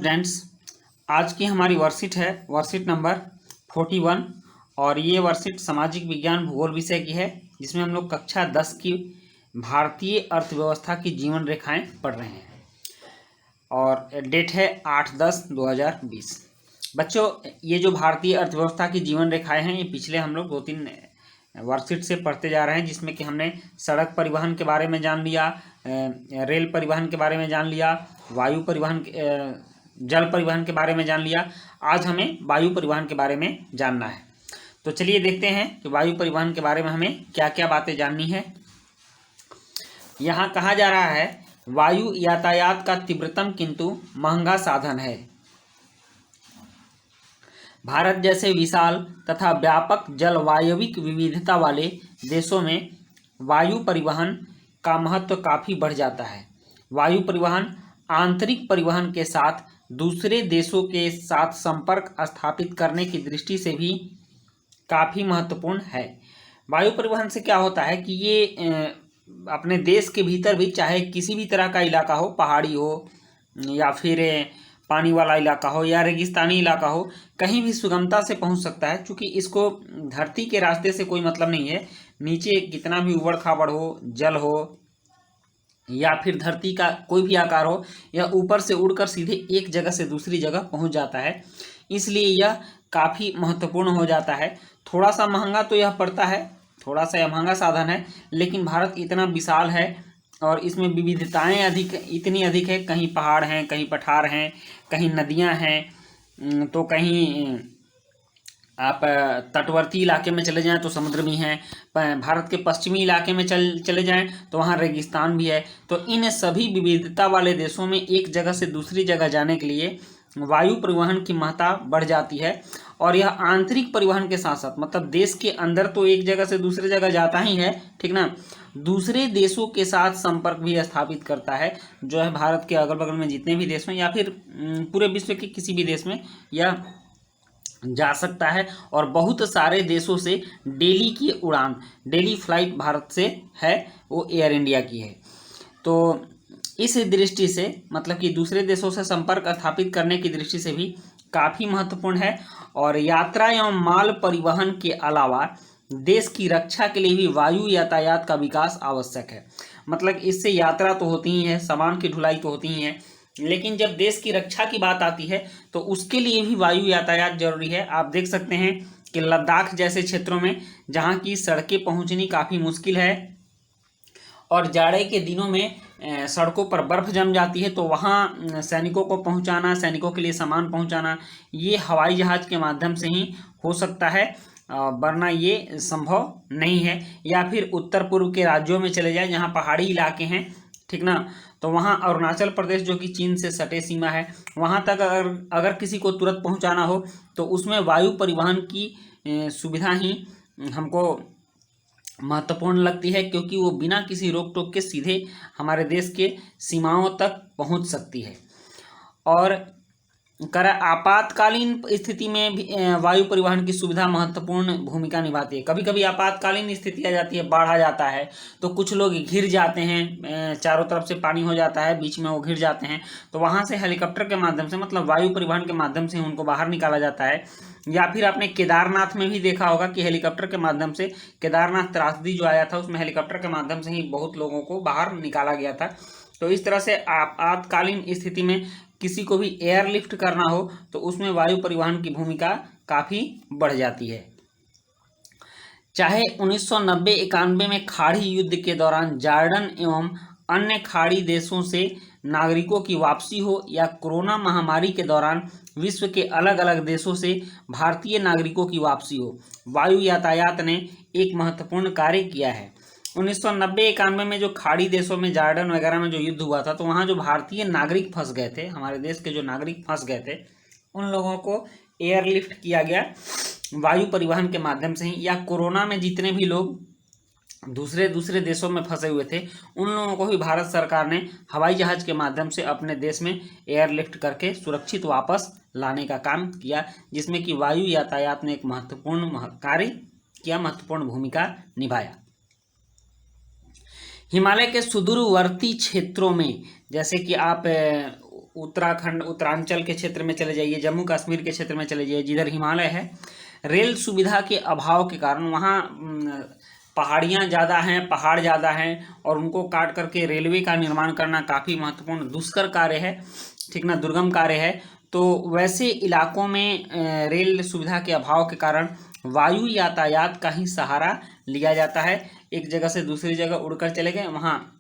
Students, आज की हमारी वर्कशीट है वर्कशीट नंबर 41 और ये वर्कशीट सामाजिक विज्ञान भूगोल विषय की है, जिसमें हम लोग कक्षा 10 की भारतीय अर्थव्यवस्था की जीवन रेखाएं पढ़ रहे हैं और डेट है 8/10/2020। बच्चों, ये जो भारतीय अर्थव्यवस्था की जीवन रेखाएं हैं, ये पिछले हम लोग 2-3 वर्कशीट से पढ़ते जा रहे हैं, जिसमें कि हमने सड़क परिवहन के बारे में जान लिया, रेल परिवहन के बारे में जान लिया, वायु परिवहन, जल परिवहन के बारे में जान लिया। आज हमें वायु परिवहन के बारे में जानना है। तो चलिए देखते हैं कि वायु परिवहन के बारे में हमें क्या क्या बातें जाननी है। यहाँ कहा जा रहा है, वायु यातायात का तीव्रतम किंतु महंगा साधन है। भारत जैसे विशाल तथा व्यापक जलवायविक विविधता वाले देशों में वायु परिवहन का महत्व काफ़ी बढ़ जाता है। वायु परिवहन आंतरिक परिवहन के साथ दूसरे देशों के साथ संपर्क स्थापित करने की दृष्टि से भी काफ़ी महत्वपूर्ण है। वायु परिवहन से क्या होता है कि ये अपने देश के भीतर भी, चाहे किसी भी तरह का इलाका हो, पहाड़ी हो या फिर पानी वाला इलाका हो या रेगिस्तानी इलाका हो, कहीं भी सुगमता से पहुंच सकता है। क्योंकि इसको धरती के रास्ते से कोई मतलब नहीं है। नीचे कितना भी उबड़ खाबड़ हो, जल हो या फिर धरती का कोई भी आकार हो, यह ऊपर से उड़कर सीधे एक जगह से दूसरी जगह पहुंच जाता है। इसलिए यह काफ़ी महत्वपूर्ण हो जाता है। थोड़ा सा महंगा तो यह पड़ता है, थोड़ा सा यह महंगा साधन है, लेकिन भारत इतना विशाल है और इसमें विविधताएं इतनी अधिक है। कहीं पहाड़ हैं, कहीं पठार हैं, कहीं नदियां हैं, तो कहीं आप तटवर्ती इलाके में चले जाएं तो समुद्र भी हैं। भारत के पश्चिमी इलाके में चले जाएं तो वहाँ रेगिस्तान भी है। तो इन सभी विविधता वाले देशों में एक जगह से दूसरी जगह जाने के लिए वायु परिवहन की महत्ता बढ़ जाती है। और यह आंतरिक परिवहन के साथ साथ, मतलब देश के अंदर तो एक जगह से दूसरी जगह जाता ही है, ठीक ना, दूसरे देशों के साथ संपर्क भी स्थापित करता है। जो है भारत के अगल बगल में जितने भी देश में या फिर पूरे विश्व के किसी भी देश में यह जा सकता है। और बहुत सारे देशों से डेली की उड़ान, डेली फ्लाइट भारत से है, वो एयर इंडिया की है। तो इस दृष्टि से, मतलब कि दूसरे देशों से संपर्क स्थापित करने की दृष्टि से भी काफ़ी महत्वपूर्ण है। और यात्रा एवं माल परिवहन के अलावा देश की रक्षा के लिए भी वायु यातायात का विकास आवश्यक है। मतलब इससे यात्रा तो होती ही है, सामान की ढुलाई तो होती ही है, लेकिन जब देश की रक्षा की बात आती है तो उसके लिए भी वायु यातायात जरूरी है। आप देख सकते हैं कि लद्दाख जैसे क्षेत्रों में, जहाँ की सड़कें पहुँचनी काफ़ी मुश्किल है और जाड़े के दिनों में सड़कों पर बर्फ़ जम जाती है, तो वहाँ सैनिकों को पहुँचाना, सैनिकों के लिए सामान पहुँचाना, ये हवाई जहाज़ के माध्यम से ही हो सकता है, वरना ये संभव नहीं है। या फिर उत्तर पूर्व के राज्यों में चले जाए जहाँ पहाड़ी इलाके हैं, ठीक ना, तो वहाँ अरुणाचल प्रदेश जो कि चीन से सटे सीमा है, वहाँ तक अगर किसी को तुरंत पहुँचाना हो तो उसमें वायु परिवहन की सुविधा ही हमको महत्वपूर्ण लगती है, क्योंकि वो बिना किसी रोक टोक के सीधे हमारे देश के सीमाओं तक पहुंच सकती है। और आपातकालीन स्थिति में भी वायु परिवहन की सुविधा महत्वपूर्ण भूमिका निभाती है। कभी कभी आपातकालीन स्थिति आ जाती है, बाढ़ आ जाता है, तो कुछ लोग घिर जाते हैं, चारों तरफ से पानी हो जाता है, बीच में वो घिर जाते हैं, तो वहाँ से हेलीकॉप्टर के माध्यम से, मतलब वायु परिवहन के माध्यम से उनको बाहर निकाला जाता है। या फिर आपने केदारनाथ में भी देखा होगा कि हेलीकॉप्टर के माध्यम से, केदारनाथ त्रासदी जो आया था उसमें हेलीकॉप्टर के माध्यम से ही बहुत लोगों को बाहर निकाला गया था। तो इस तरह से आपातकालीन स्थिति में किसी को भी एयरलिफ्ट करना हो तो उसमें वायु परिवहन की भूमिका काफ़ी बढ़ जाती है। चाहे 1990-91 में खाड़ी युद्ध के दौरान जॉर्डन एवं अन्य खाड़ी देशों से नागरिकों की वापसी हो, या कोरोना महामारी के दौरान विश्व के अलग अलग देशों से भारतीय नागरिकों की वापसी हो, वायु यातायात ने एक महत्वपूर्ण कार्य किया है। 1990-91 में जो खाड़ी देशों में, जॉर्डन वगैरह में जो युद्ध हुआ था, तो वहाँ जो भारतीय नागरिक फंस गए थे, हमारे देश के जो नागरिक फंस गए थे, उन लोगों को एयरलिफ्ट किया गया वायु परिवहन के माध्यम से ही। या कोरोना में जितने भी लोग दूसरे देशों में फंसे हुए थे, उन लोगों को भी भारत सरकार ने हवाई जहाज़ के माध्यम से अपने देश में एयरलिफ्ट करके सुरक्षित वापस लाने का काम किया, जिसमें कि वायु यातायात ने एक महत्वपूर्ण कार्य किया, महत्वपूर्ण भूमिका निभाया। हिमालय के सुदूरवर्ती क्षेत्रों में, जैसे कि आप उत्तराखंड उत्तरांचल के क्षेत्र में चले जाइए, जम्मू कश्मीर के क्षेत्र में चले जाइए, जिधर हिमालय है, रेल सुविधा के अभाव के कारण वहाँ पहाड़ियाँ ज़्यादा हैं, पहाड़ ज़्यादा हैं, और उनको काट करके रेलवे का निर्माण करना काफ़ी महत्वपूर्ण दुष्कर कार्य है, ठीक ना, दुर्गम कार्य है। तो वैसे इलाकों में रेल सुविधा के अभाव के कारण वायु यातायात का ही सहारा लिया जाता है। एक जगह से दूसरी जगह उड़कर चले गए, वहाँ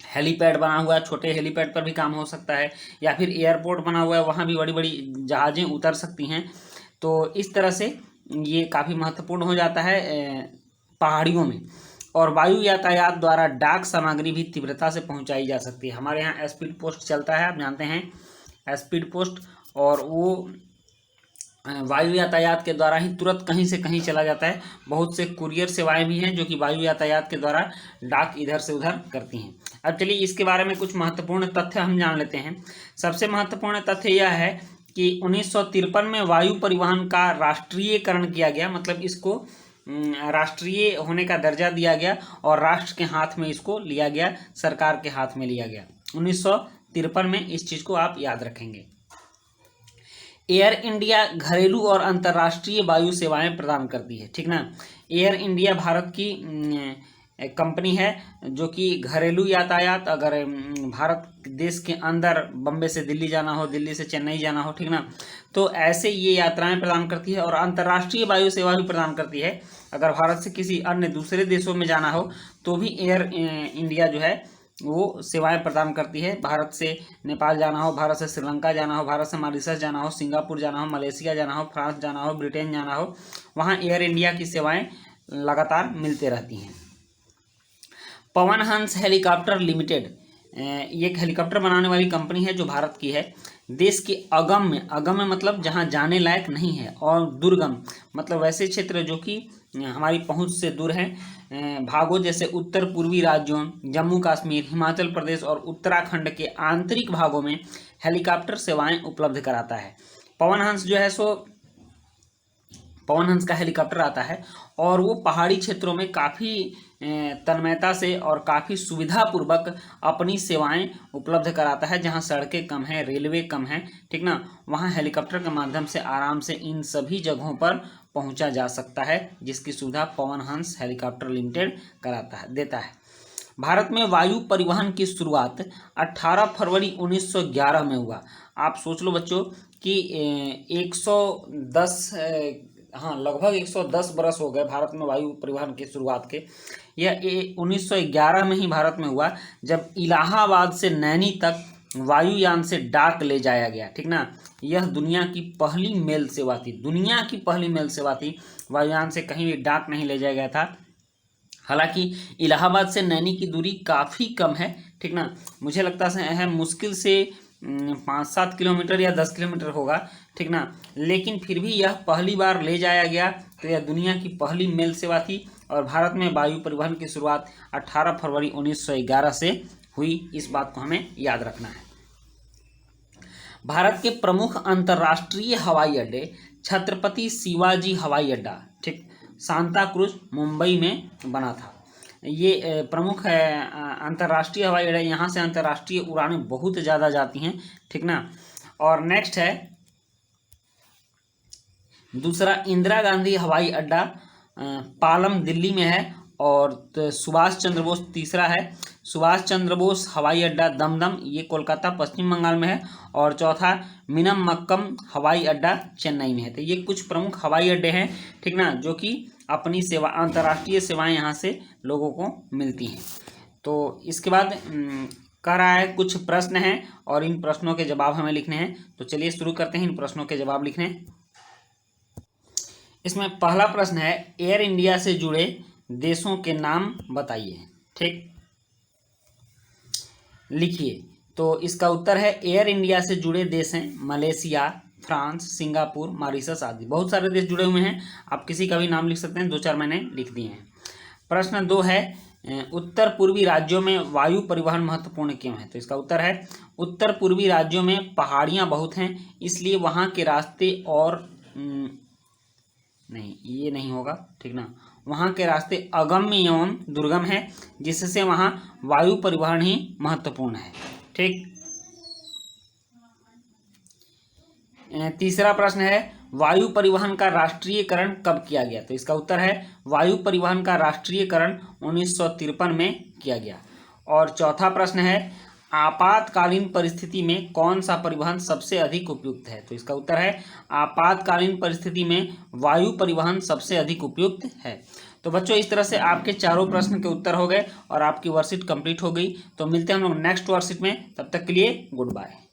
हेलीपैड बना हुआ है, छोटे हेलीपैड पर भी काम हो सकता है, या फिर एयरपोर्ट बना हुआ है, वहाँ भी बड़ी बड़ी जहाज़ें उतर सकती हैं। तो इस तरह से ये काफ़ी महत्वपूर्ण हो जाता है पहाड़ियों में। और वायु यातायात द्वारा डाक सामग्री भी तीव्रता से पहुंचाई जा सकती है। हमारे यहाँ स्पीड पोस्ट चलता है, आप जानते हैं स्पीड पोस्ट, और वो वायु यातायात के द्वारा ही तुरंत कहीं से कहीं चला जाता है। बहुत से कुरियर सेवाएं भी हैं जो कि वायु यातायात के द्वारा डाक इधर से उधर करती हैं। अब चलिए इसके बारे में कुछ महत्वपूर्ण तथ्य हम जान लेते हैं। सबसे महत्वपूर्ण तथ्य यह है कि 1953 में वायु परिवहन का राष्ट्रीयकरण किया गया, मतलब इसको राष्ट्रीय होने का दर्जा दिया गया और राष्ट्र के हाथ में इसको लिया गया, सरकार के हाथ में लिया गया 1953 में। इस चीज़ को आप याद रखेंगे। एयर इंडिया घरेलू और अंतर्राष्ट्रीय वायु सेवाएं प्रदान करती है, ठीक ना। एयर इंडिया भारत की कंपनी है जो कि घरेलू यातायात, अगर भारत देश के अंदर बम्बे से दिल्ली जाना हो, दिल्ली से चेन्नई जाना हो, ठीक ना, तो ऐसे ये यात्राएं प्रदान करती है। और अंतर्राष्ट्रीय वायु सेवा भी प्रदान करती है। अगर भारत से किसी अन्य दूसरे देशों में जाना हो तो भी एयर इंडिया जो है वो सेवाएं प्रदान करती है। भारत से नेपाल जाना हो, भारत से श्रीलंका जाना हो, भारत से मॉरिशस जाना हो, सिंगापुर जाना हो, मलेशिया जाना हो, फ्रांस जाना हो, ब्रिटेन जाना हो, वहाँ एयर इंडिया की सेवाएं लगातार मिलते रहती हैं। पवन हंस हेलीकॉप्टर लिमिटेड ये एक हेलीकॉप्टर बनाने वाली कंपनी है जो भारत की है। देश के अगम में मतलब जहाँ जाने लायक नहीं है, और दुर्गम मतलब वैसे क्षेत्र जो कि हमारी पहुंच से दूर हैं, भागों जैसे उत्तर पूर्वी राज्यों, जम्मू कश्मीर, हिमाचल प्रदेश और उत्तराखंड के आंतरिक भागों में हेलीकॉप्टर सेवाएं उपलब्ध कराता है। पवन हंस जो है सो पवन हंस का हेलीकॉप्टर आता है और वो पहाड़ी क्षेत्रों में काफ़ी तन्मयता से और काफ़ी सुविधापूर्वक अपनी सेवाएं उपलब्ध कराता है। जहां सड़कें कम हैं, रेलवे कम है, ठीक ना, वहां हेलीकॉप्टर के माध्यम से आराम से इन सभी जगहों पर पहुंचा जा सकता है, जिसकी सुविधा पवन हंस हेलीकॉप्टर लिमिटेड देता है। भारत में वायु परिवहन की शुरुआत 18 फरवरी 1911 में हुआ। आप सोच लो बच्चों कि 110 लगभग 110 बरस हो गए भारत में वायु परिवहन की शुरुआत के। यह 1911 में ही भारत में हुआ, जब इलाहाबाद से नैनी तक वायुयान से डाक ले जाया गया, ठीक ना। यह दुनिया की पहली मेल सेवा थी, दुनिया की पहली मेल सेवा थी। वायुयान से कहीं भी डाक नहीं ले जाया गया था। हालांकि इलाहाबाद से नैनी की दूरी काफ़ी कम है, ठीक ना, मुझे लगता है मुश्किल से 5-7 किलोमीटर या 10 किलोमीटर होगा, ठीक ना, लेकिन फिर भी यह पहली बार ले जाया गया। तो यह दुनिया की पहली मेल सेवा थी और भारत में वायु परिवहन की शुरुआत 18 फरवरी 1911 से हुई। इस बात को हमें याद रखना है। भारत के प्रमुख अंतर्राष्ट्रीय हवाई अड्डे छत्रपति शिवाजी हवाई अड्डा, ठीक, सांता क्रूज मुंबई में बना था। ये प्रमुख है अंतर्राष्ट्रीय हवाई अड्डा, यहाँ से अंतर्राष्ट्रीय उड़ानें बहुत ज़्यादा जाती हैं, ठीक ना। और नेक्स्ट है दूसरा इंदिरा गांधी हवाई अड्डा पालम दिल्ली में है, और सुभाष चंद्र बोस तीसरा है सुभाष चंद्र बोस हवाई अड्डा दमदम, ये कोलकाता पश्चिम बंगाल में है, और चौथा मीनमक्कम हवाई अड्डा चेन्नई में है। तो ये कुछ प्रमुख हवाई अड्डे हैं, ठीक ना, जो कि अपनी सेवा अंतर्राष्ट्रीय सेवाएं यहाँ से लोगों को मिलती हैं। तो इसके बाद कह रहा है कुछ प्रश्न हैं और इन प्रश्नों के जवाब हमें लिखने हैं। तो चलिए शुरू करते हैं इन प्रश्नों के जवाब लिखने। इसमें पहला प्रश्न है एयर इंडिया से जुड़े देशों के नाम बताइए, ठीक, लिखिए। तो इसका उत्तर है एयर इंडिया से जुड़े देश हैं मलेशिया, फ्रांस, सिंगापुर, मॉरिशस आदि। बहुत सारे देश जुड़े हुए हैं, आप किसी का भी नाम लिख सकते हैं, 2-4 मैंने लिख दिए हैं। प्रश्न 2 है उत्तर पूर्वी राज्यों में वायु परिवहन महत्वपूर्ण क्यों है? तो इसका उत्तर है उत्तर पूर्वी राज्यों में पहाड़ियाँ बहुत हैं, इसलिए वहाँ के रास्ते और नहीं, ये नहीं होगा, ठीक ना, वहाँ के रास्ते अगम्य एवं दुर्गम है, जिससे वहाँ वायु परिवहन ही महत्वपूर्ण है, ठीक। तीसरा प्रश्न है वायु परिवहन का राष्ट्रीयकरण कब किया गया? तो इसका उत्तर है वायु परिवहन का राष्ट्रीयकरण 1953 में किया गया। और चौथा प्रश्न है आपातकालीन परिस्थिति में कौन सा परिवहन सबसे अधिक उपयुक्त है? तो इसका उत्तर है आपातकालीन परिस्थिति में वायु परिवहन सबसे अधिक उपयुक्त है। तो बच्चों इस तरह से आपके चारों प्रश्न के उत्तर हो गए और आपकी वर्कशीट कंप्लीट हो गई। तो मिलते हैं हम लोग नेक्स्ट वर्कशीट में, तब तक के लिए गुड बाय।